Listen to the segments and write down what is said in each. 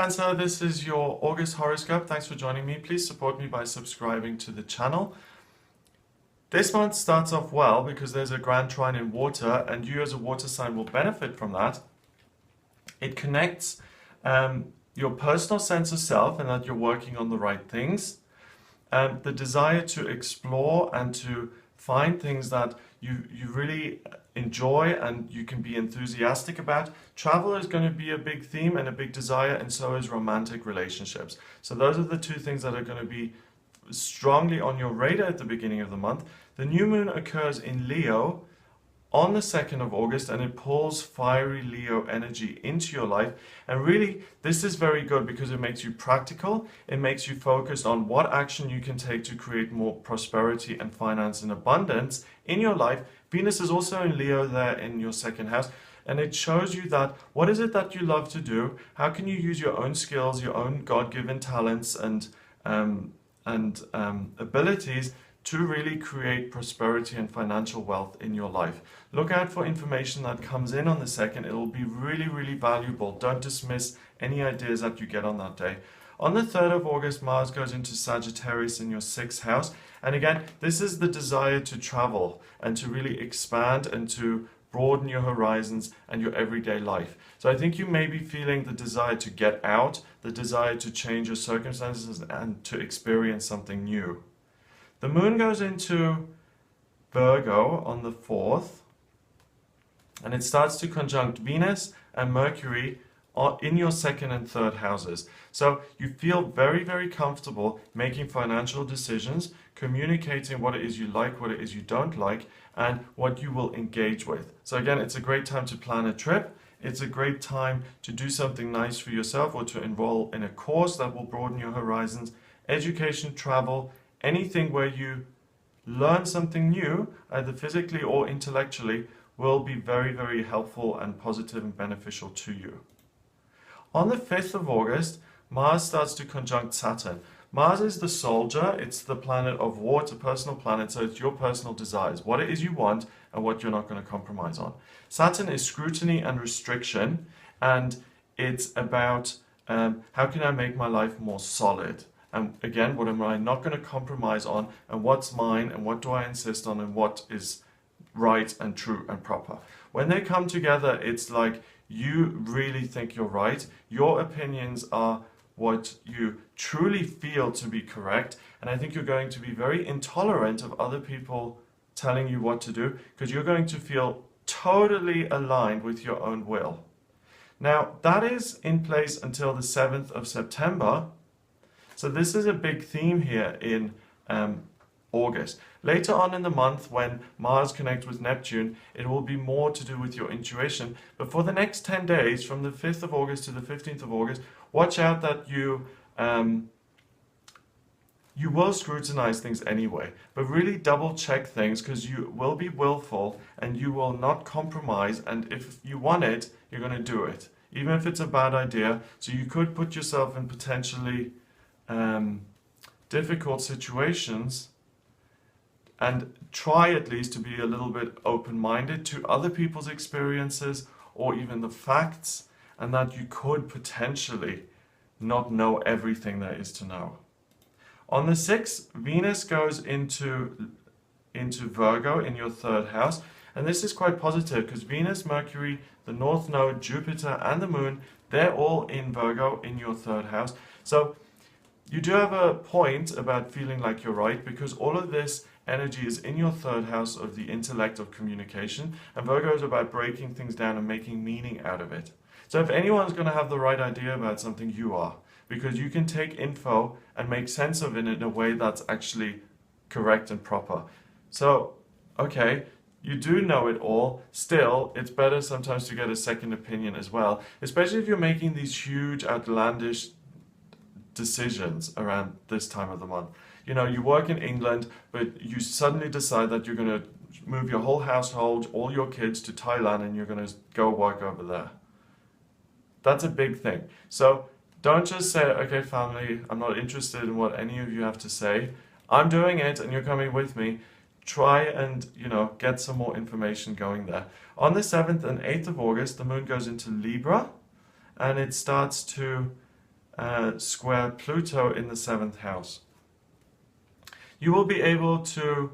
Cancer, this is your August horoscope. Thanks for joining me. Please support me by subscribing to the channel. This month starts off well because there's a grand trine in water and you as a water sign will benefit from that. It connects your personal sense of self and that you're working on the right things. The desire to explore and to find things that you really enjoy and you can be enthusiastic about. Travel is going to be a big theme and a big desire, and so is romantic relationships. So those are the two things that are going to be strongly on your radar at the beginning of the month. The new moon occurs in Leo on the 2nd of August and it pulls fiery Leo energy into your life. And really, this is very good because it makes you practical. It makes you focused on what action you can take to create more prosperity and finance and abundance in your life. Venus is also in Leo there in your second house. And it shows you that what is it that you love to do? How can you use your own skills, your own God-given talents and abilities to really create prosperity and financial wealth in your life. Look out for information that comes in on the 2nd. It will be really, really valuable. Don't dismiss any ideas that you get on that day. On the 3rd of August, Mars goes into Sagittarius in your 6th house. And again, this is the desire to travel and to really expand and to broaden your horizons and your everyday life. So I think you may be feeling the desire to get out, the desire to change your circumstances and to experience something new. The moon goes into Virgo on the 4th, and it starts to conjunct Venus and Mercury in your 2nd and 3rd houses. So you feel very, very comfortable making financial decisions, communicating what it is you like, what it is you don't like, and what you will engage with. So again, it's a great time to plan a trip. It's a great time to do something nice for yourself or to enroll in a course that will broaden your horizons. Education, travel, anything where you learn something new, either physically or intellectually, will be very, very helpful and positive and beneficial to you. On the 5th of August, Mars starts to conjunct Saturn. Mars is the soldier, it's the planet of war, it's a personal planet, so it's your personal desires, what it is you want and what you're not going to compromise on. Saturn is scrutiny and restriction, and it's about how can I make my life more solid? And again, what am I not going to compromise on, and what's mine, and what do I insist on, and what is right and true and proper. When they come together, it's like you really think you're right. Your opinions are what you truly feel to be correct, and I think you're going to be very intolerant of other people telling you what to do, because you're going to feel totally aligned with your own will. Now, that is in place until the 7th of September. So this is a big theme here in August. Later on in the month, when Mars connects with Neptune, it will be more to do with your intuition. But for the next 10 days, from the 5th of August to the 15th of August, watch out that you will scrutinize things anyway, but really double check things, because you will be willful and you will not compromise, and if you want it, you're going to do it, even if it's a bad idea. So you could put yourself in potentially difficult situations, and try at least to be a little bit open-minded to other people's experiences or even the facts, and that you could potentially not know everything there is to know. On the 6th, Venus goes into Virgo in your 3rd house, and this is quite positive because Venus, Mercury, the North Node, Jupiter and the Moon, they're all in Virgo in your 3rd house. So you do have a point about feeling like you're right, because all of this energy is in your 3rd house of the intellect of communication, and Virgo is about breaking things down and making meaning out of it. So if anyone's going to have the right idea about something, you are, because you can take info and make sense of it in a way that's actually correct and proper. So, okay, you do know it all. Still, it's better sometimes to get a second opinion as well, especially if you're making these huge, outlandish decisions around this time of the month. You know, you work in England, but you suddenly decide that you're going to move your whole household, all your kids to Thailand, and you're going to go work over there. That's a big thing. So don't just say, okay, family, I'm not interested in what any of you have to say. I'm doing it and you're coming with me. Try and, get some more information going there. On the 7th and 8th of August, the moon goes into Libra, and it starts to square Pluto in the 7th house. You will be able to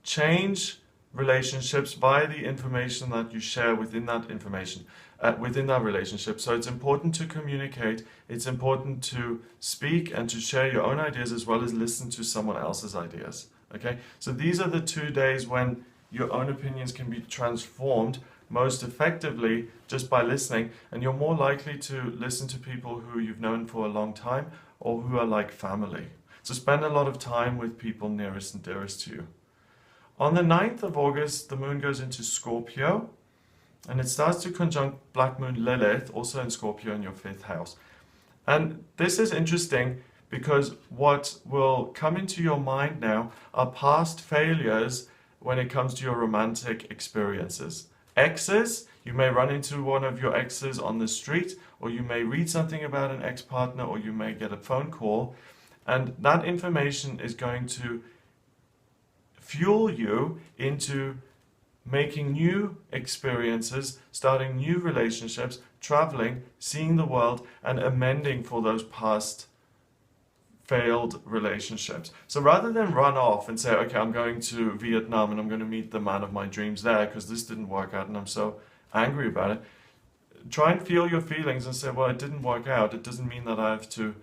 change relationships by the information that you share within that information, within that relationship. So it's important to communicate, it's important to speak and to share your own ideas as well as listen to someone else's ideas. Okay, so these are the 2 days when your own opinions can be transformed most effectively just by listening, and you're more likely to listen to people who you've known for a long time or who are like family. So spend a lot of time with people nearest and dearest to you. On the 9th of August, the moon goes into Scorpio, and it starts to conjunct Black Moon Lilith, also in Scorpio in your 5th house. And this is interesting because what will come into your mind now are past failures when it comes to your romantic experiences. Exes, you may run into one of your exes on the street, or you may read something about an ex-partner, or you may get a phone call, and that information is going to fuel you into making new experiences, starting new relationships, traveling, seeing the world, and amending for those past failed relationships. So rather than run off and say, okay, I'm going to Vietnam and I'm going to meet the man of my dreams there because this didn't work out and I'm so angry about it, try and feel your feelings and say, well, it didn't work out. It doesn't mean that I have to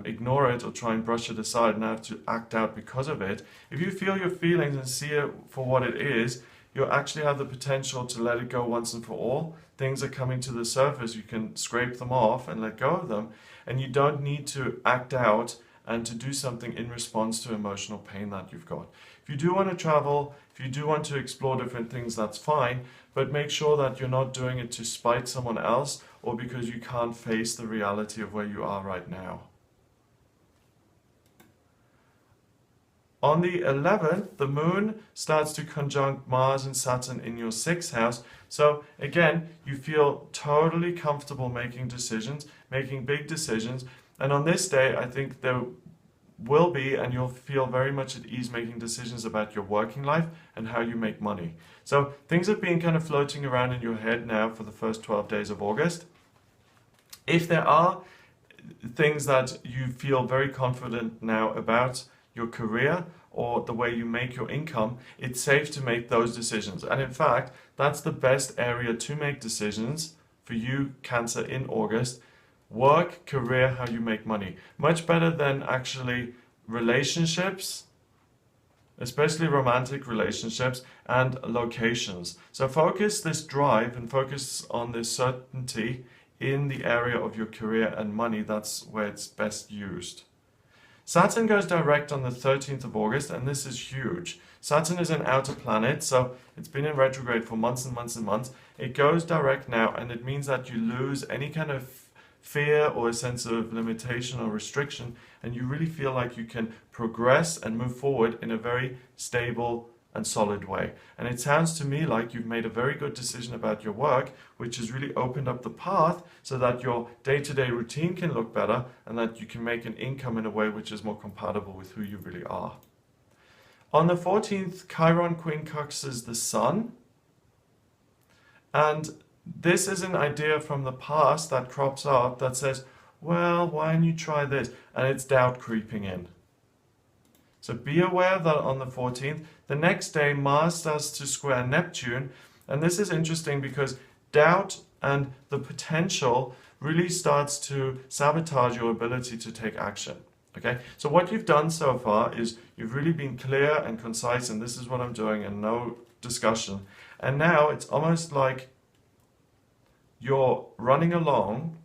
ignore it or try and brush it aside and I have to act out because of it. If you feel your feelings and see it for what it is, you'll actually have the potential to let it go once and for all. Things are coming to the surface, you can scrape them off and let go of them, and you don't need to act out and to do something in response to emotional pain that you've got. If you do want to travel, if you do want to explore different things, that's fine, but make sure that you're not doing it to spite someone else or because you can't face the reality of where you are right now. On the 11th, the moon starts to conjunct Mars and Saturn in your 6th house. So again, you feel totally comfortable making decisions, making big decisions. And on this day, I think there will be, and you'll feel very much at ease making decisions about your working life and how you make money. So things have been kind of floating around in your head now for the first 12 days of August. If there are things that you feel very confident now about, your career or the way you make your income, it's safe to make those decisions. And in fact, that's the best area to make decisions for you, Cancer, in August. Work, career, how you make money. Much better than actually relationships, especially romantic relationships, and locations. So focus this drive and focus on this certainty in the area of your career and money. That's where it's best used. Saturn goes direct on the 13th of August, and this is huge. Saturn is an outer planet, so it's been in retrograde for months and months and months. It goes direct now, and it means that you lose any kind of fear or a sense of limitation or restriction, and you really feel like you can progress and move forward in a very stable and solid way. And it sounds to me like you've made a very good decision about your work, which has really opened up the path so that your day-to-day routine can look better and that you can make an income in a way which is more compatible with who you really are. On the 14th, Chiron quincunxes the Sun, and this is an idea from the past that crops up that says, well, why don't you try this? And it's doubt creeping in. So be aware of that on the 14th. The next day, Mars starts to square Neptune. And this is interesting because doubt and the potential really starts to sabotage your ability to take action. Okay, so what you've done so far is you've really been clear and concise, and this is what I'm doing, and no discussion. And now it's almost like you're running along,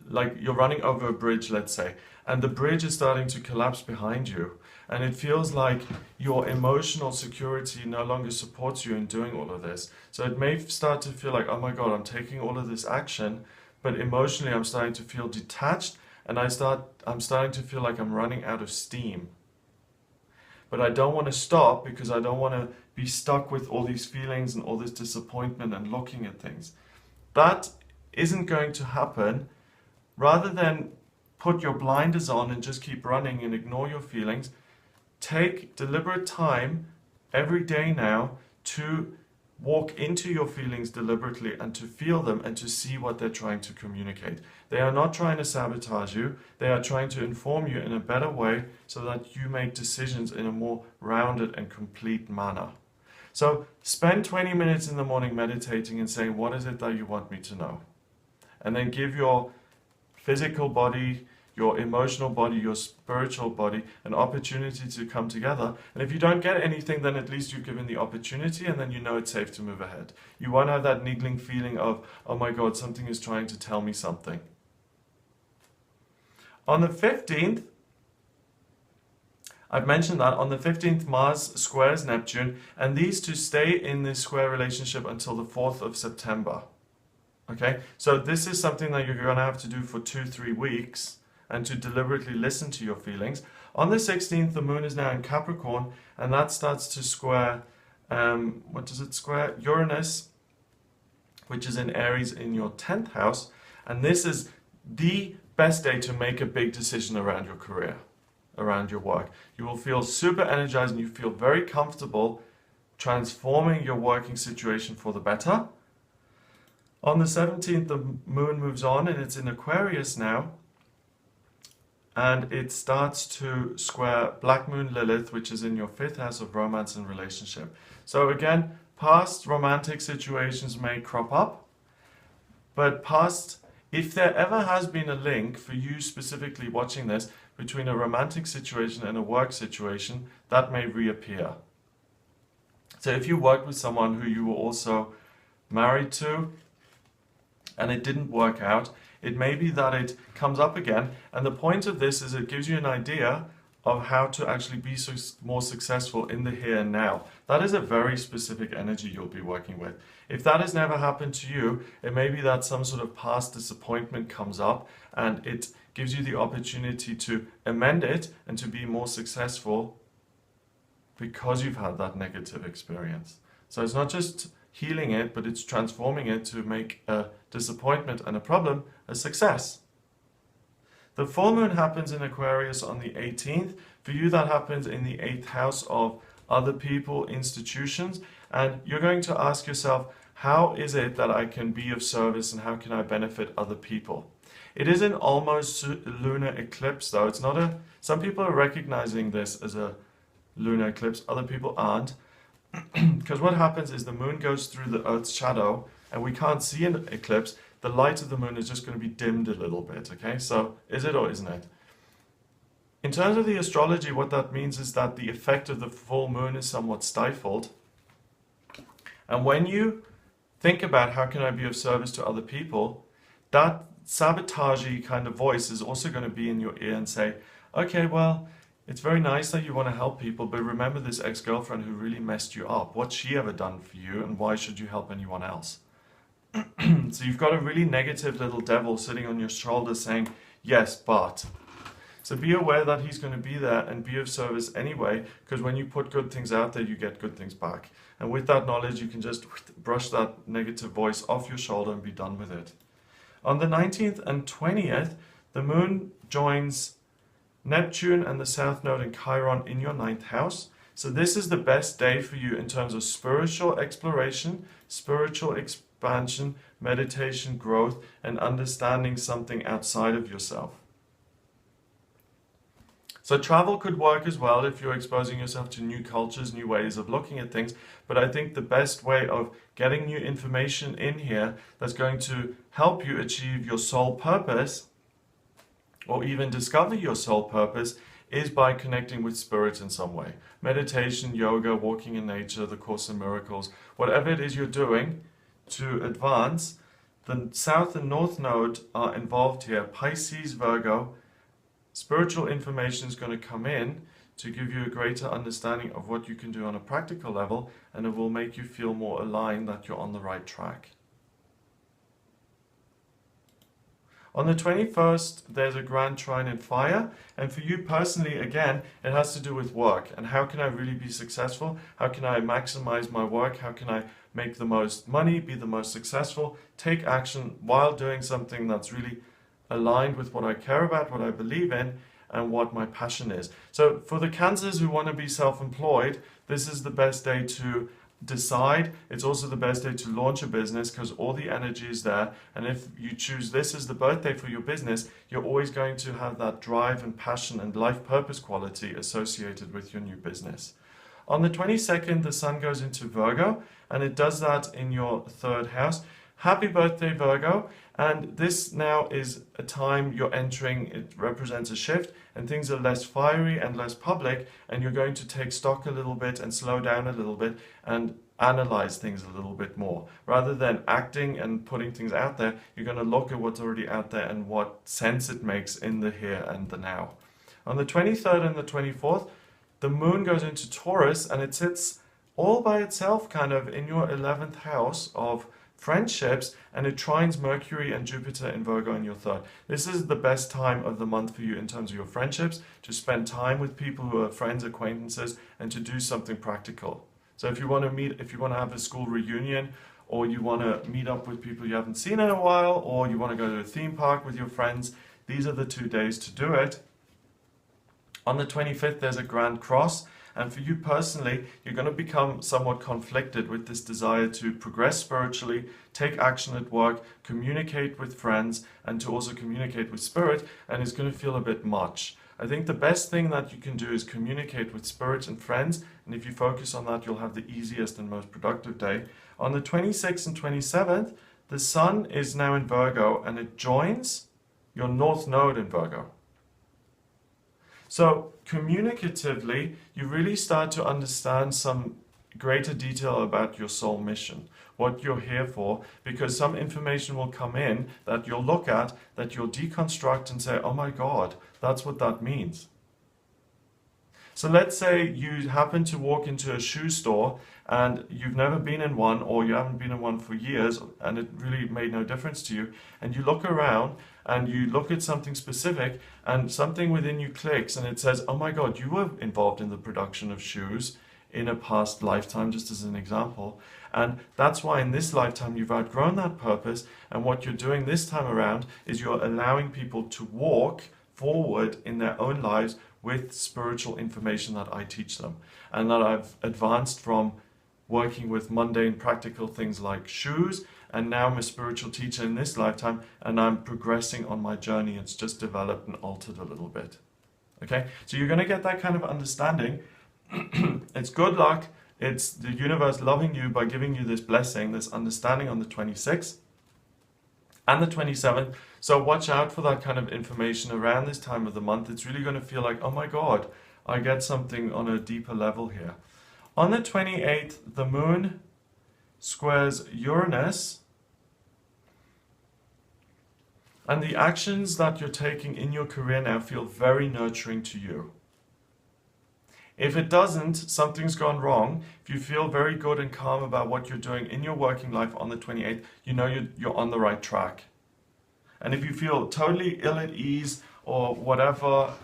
like you're running over a bridge, let's say, and the bridge is starting to collapse behind you. And it feels like your emotional security no longer supports you in doing all of this. So it may start to feel like, oh my God, I'm taking all of this action, but emotionally I'm starting to feel detached, and I'm starting to feel like I'm running out of steam. But I don't want to stop because I don't want to be stuck with all these feelings and all this disappointment and looking at things. That isn't going to happen. Rather than put your blinders on and just keep running and ignore your feelings, take deliberate time every day now to walk into your feelings deliberately and to feel them and to see what they're trying to communicate. They are not trying to sabotage you. They are trying to inform you in a better way so that you make decisions in a more rounded and complete manner. So spend 20 minutes in the morning meditating and saying, what is it that you want me to know? And then give your physical body, your emotional body, your spiritual body, an opportunity to come together. And if you don't get anything, then at least you've given the opportunity, and then you know it's safe to move ahead. You won't have that niggling feeling of, oh my God, something is trying to tell me something. On the 15th, I've mentioned that on the 15th, Mars squares Neptune, and these two stay in this square relationship until the 4th of September. Okay, so this is something that you're going to have to do for 2-3 weeks, and to deliberately listen to your feelings. On the 16th, the moon is now in Capricorn, and that starts to square, what does it square? Uranus, which is in Aries in your 10th house. And this is the best day to make a big decision around your career, around your work. You will feel super energized and you feel very comfortable transforming your working situation for the better. On the 17th, the moon moves on and it's in Aquarius now. And it starts to square Black Moon Lilith, which is in your 5th house of romance and relationship. So again, past romantic situations may crop up, but if there ever has been a link for you specifically watching this between a romantic situation and a work situation, that may reappear. So if you worked with someone who you were also married to and it didn't work out, it may be that it comes up again, and the point of this is it gives you an idea of how to actually be more successful in the here and now. That is a very specific energy you'll be working with. If that has never happened to you, it may be that some sort of past disappointment comes up and it gives you the opportunity to amend it and to be more successful because you've had that negative experience. So it's not just healing it, but it's transforming it to make a disappointment and a problem a success. The full moon happens in Aquarius on the 18th. For you, that happens in the 8th house of other people, institutions, and you're going to ask yourself, how is it that I can be of service and how can I benefit other people? It is an almost lunar eclipse though. It's not some people are recognizing this as a lunar eclipse, other people aren't. Because what happens is the moon goes through the Earth's shadow and we can't see an eclipse. The light of the moon is just going to be dimmed a little bit, okay? So is it or isn't it? In terms of the astrology, what that means is that the effect of the full moon is somewhat stifled. And when you think about how can I be of service to other people, that sabotagey kind of voice is also going to be in your ear and say, okay, well, it's very nice that you want to help people, but remember this ex-girlfriend who really messed you up. What's she ever done for you, and why should you help anyone else? So you've got a really negative little devil sitting on your shoulder saying, yes, but. So be aware that he's going to be there and be of service anyway, because when you put good things out there, you get good things back. And with that knowledge, you can just brush that negative voice off your shoulder and be done with it. On the 19th and 20th, the moon joins Neptune and the South Node in Chiron in your 9th house. So this is the best day for you in terms of spiritual exploration, spiritual expansion, meditation, growth, and understanding something outside of yourself. So travel could work as well if you're exposing yourself to new cultures, new ways of looking at things. But I think the best way of getting new information in here that's going to help you achieve your soul purpose or even discover your soul purpose is by connecting with spirit in some way. Meditation, yoga, walking in nature, the Course in Miracles, whatever it is you're doing to advance, the South and North Node are involved here. Pisces, Virgo, spiritual information is going to come in to give you a greater understanding of what you can do on a practical level, and it will make you feel more aligned that you're on the right track. On the 21st, there's a grand trine in fire, and for you personally, again, it has to do with work and how can I really be successful? How can I maximize my work? How can I make the most money, be the most successful, take action while doing something that's really aligned with what I care about, what I believe in, and what my passion is. So for the Cancers who want to be self-employed, this is the best day to decide. It's also the best day to launch a business because all the energy is there. And if you choose this as the birthday for your business, you're always going to have that drive and passion and life purpose quality associated with your new business. On the 22nd, the sun goes into Virgo, and it does that in your 3rd house. Happy birthday, Virgo. And this now is a time you're entering, it represents a shift, and things are less fiery and less public, and you're going to take stock a little bit and slow down a little bit and analyze things a little bit more. Rather than acting and putting things out there, you're going to look at what's already out there and what sense it makes in the here and the now. On the 23rd and the 24th, the moon goes into Taurus, and it sits all by itself kind of in your 11th house of friendships, and it trines Mercury and Jupiter in Virgo in your 3rd. This is the best time of the month for you in terms of your friendships, to spend time with people who are friends, acquaintances, and to do something practical. So if you want to meet, if you want to have a school reunion, or you want to meet up with people you haven't seen in a while, or you want to go to a theme park with your friends, these are the 2 days to do it. On the 25th, there's a Grand Cross. And for you personally, you're going to become somewhat conflicted with this desire to progress spiritually, take action at work, communicate with friends, and to also communicate with spirit, and it's going to feel a bit much. I think the best thing that you can do is communicate with spirit and friends, and if you focus on that, you'll have the easiest and most productive day. On the 26th and 27th, the sun is now in Virgo, and it joins your North Node in Virgo. So communicatively, you really start to understand some greater detail about your soul mission, what you're here for, because some information will come in that you'll look at, that you'll deconstruct and say, oh my God, that's what that means. So let's say you happen to walk into a shoe store and you've never been in one, or you haven't been in one for years and it really made no difference to you, and you look around and you look at something specific and something within you clicks and it says, oh my God, you were involved in the production of shoes in a past lifetime, just as an example. And that's why in this lifetime you've outgrown that purpose, and what you're doing this time around is you're allowing people to walk forward in their own lives with spiritual information that I teach them, and that I've advanced from working with mundane practical things like shoes, and now I'm a spiritual teacher in this lifetime, and I'm progressing on my journey. It's just developed and altered a little bit. Okay, so you're going to get that kind of understanding. It's good luck. It's the universe loving you by giving you this blessing, this understanding on the 26th and the 27th. So watch out for that kind of information around this time of the month. It's really going to feel like, oh my God, I get something on a deeper level here. On the 28th, the moon squares Uranus, and the actions that you're taking in your career now feel very nurturing to you. If it doesn't, something's gone wrong. If you feel very good and calm about what you're doing in your working life on the 28th, you know you're on the right track. And if you feel totally ill at ease or whatever,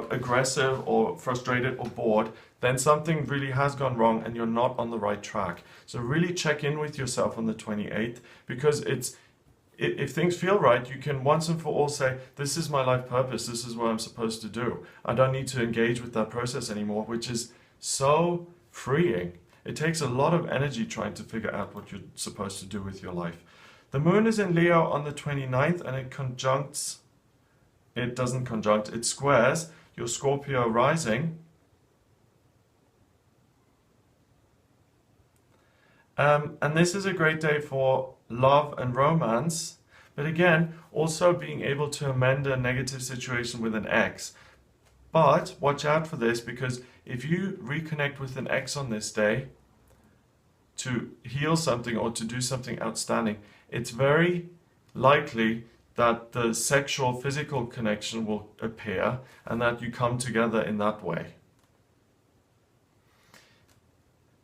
aggressive or frustrated or bored, then something really has gone wrong and you're not on the right track. So really check in with yourself on the 28th, because if things feel right, you can once and for all say, this is my life purpose, this is what I'm supposed to do. I don't need to engage with that process anymore, which is so freeing. It takes a lot of energy trying to figure out what you're supposed to do with your life. The moon is in Leo on the 29th, and it squares your Scorpio rising. And this is a great day for love and romance, but again, also being able to amend a negative situation with an ex. But watch out for this, because if you reconnect with an ex on this day to heal something or to do something outstanding, it's very likely that the sexual, physical connection will appear and that you come together in that way.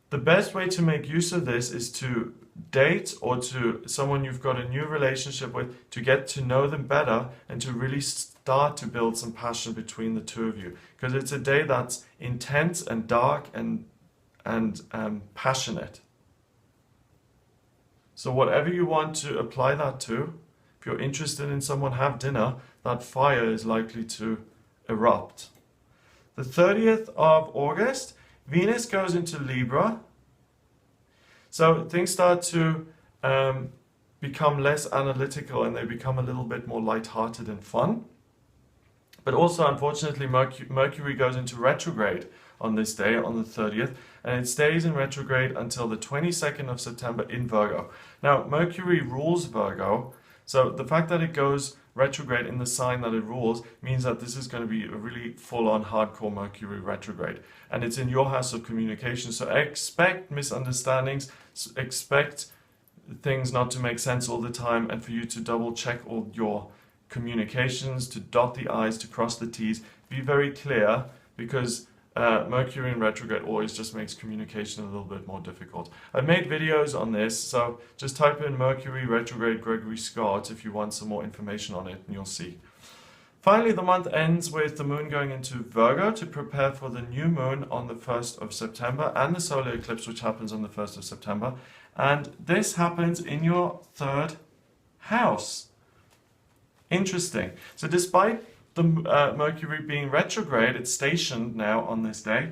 The best way to make use of this is to date, or to someone you've got a new relationship with, to get to know them better and to really start to build some passion between the two of you. Because it's a day that's intense and dark and passionate. So whatever you want to apply that to, if you're interested in someone, have dinner, that fire is likely to erupt. The 30th of August, Venus goes into Libra, So things start to become less analytical, and they become a little bit more lighthearted and fun. But also, unfortunately, Mercury goes into retrograde on this day, on the 30th, and it stays in retrograde until the 22nd of September in Virgo. Now, Mercury rules Virgo, so the fact that it goes retrograde in the sign that it rules means that this is going to be a really full-on hardcore Mercury retrograde. And it's in your house of communication, so expect misunderstandings, expect things not to make sense all the time, and for you to double check all your communications, to dot the I's, to cross the T's. Be very clear, because Mercury in retrograde always just makes communication a little bit more difficult. I've made videos on this, so just type in Mercury retrograde Gregory Scott if you want some more information on it, and you'll see. Finally, the month ends with the moon going into Virgo to prepare for the new moon on the 1st of September and the solar eclipse, which happens on the 1st of September. And this happens in your 3rd house. Interesting. So despite the Mercury being retrograde, it's stationed now on this day.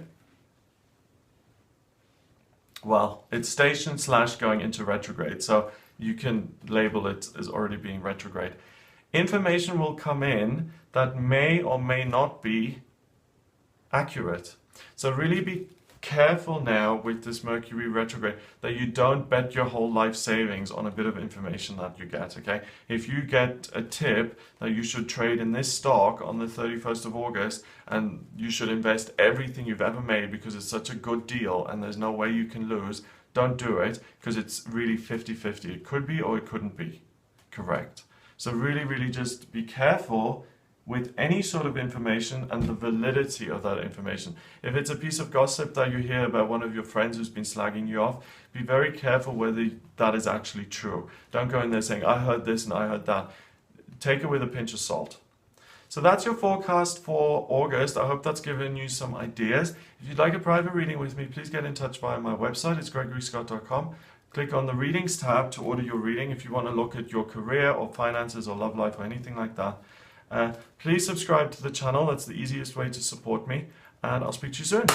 Well, it's stationed / going into retrograde, so you can label it as already being retrograde. Information will come in that may or may not be accurate. So really be careful now with this Mercury retrograde that you don't bet your whole life savings on a bit of information that you get, okay? If you get a tip that you should trade in this stock on the 31st of August and you should invest everything you've ever made because it's such a good deal and there's no way you can lose, don't do it, because it's really 50-50. It could be or it couldn't be correct. So really, really just be careful with any sort of information and the validity of that information. If it's a piece of gossip that you hear about one of your friends who's been slagging you off, be very careful whether that is actually true. Don't go in there saying, I heard this and I heard that. Take it with a pinch of salt. So that's your forecast for August. I hope that's given you some ideas. If you'd like a private reading with me, please get in touch via my website. It's gregoryscott.com. Click on the Readings tab to order your reading if you want to look at your career or finances or love life or anything like that. Please subscribe to the channel. That's the easiest way to support me, and I'll speak to you soon.